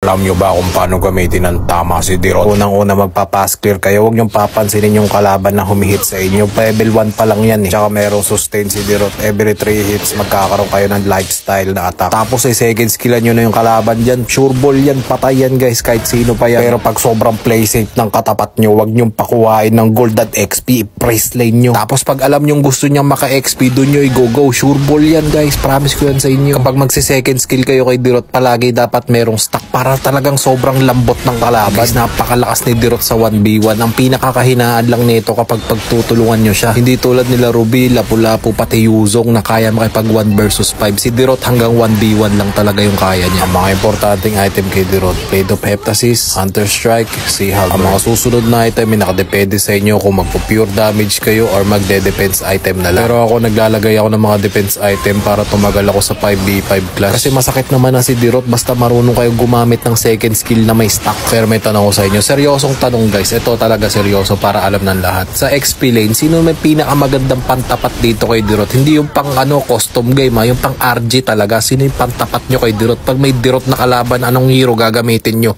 Alam nyo ba kung paano gamitin ng tama si Dirot? Unang-una magpapass clear kayo. Huwag nyong papansinin yung kalaban na humihit sa inyo. Level 1 pa lang yan eh. Tsaka merong sustain si Dirot. Every 3 hits magkakaroon kayo ng lifestyle na attack. Tapos ay second skillan nyo na yung kalaban dyan. Sure ball yan. Patay yan guys. Kahit sino pa yan. Pero pag sobrang play safe ng katapat nyo, huwag nyong pakuhain ng gold at XP. Press lane nyo. Tapos pag alam nyong gusto nyang maka-XP, dun nyo i-go-go. Sure ball yan guys. Promise ko yan sa inyo. Kapag magsi-second skill kayo kay Dirot, palagi dapat merong stack para talagang sobrang lambot ng kalaban. Guys, napakalakas ni Dirot sa 1v1. Ang pinakakahinaan lang nito kapag pagtutulungan nyo siya. Hindi tulad nila Ruby, Lapu-Lapu, pati Yuzong na kaya makipag 1 versus 5. Si Dirot hanggang 1v1 lang talaga yung kaya niya. Ang mga importanteng item kay Dirot: Blade of Heptasis, Hunter Strike, Sea Halberd. Ang mga susunod na item ay nakadepende sa inyo kung magpo-pure damage kayo or magde-defense item na lang. Pero ako naglalagay ako ng mga defense item para tumagal ako sa 5v5 clash. Kasi masakit naman na si Dirot basta marunong kayo gumamit ng second skill na may stack. Pero may tanong ko sa inyo, seryosong tanong guys, ito talaga seryoso para alam ng lahat. Sa XP lane, sino may pinakamagandang pantapat dito kay Dirot? Hindi yung pang custom game yung pang RG talaga. Sino yung pantapat nyo kay Dirot? Pag may Dirot na kalaban, anong hero gagamitin nyo?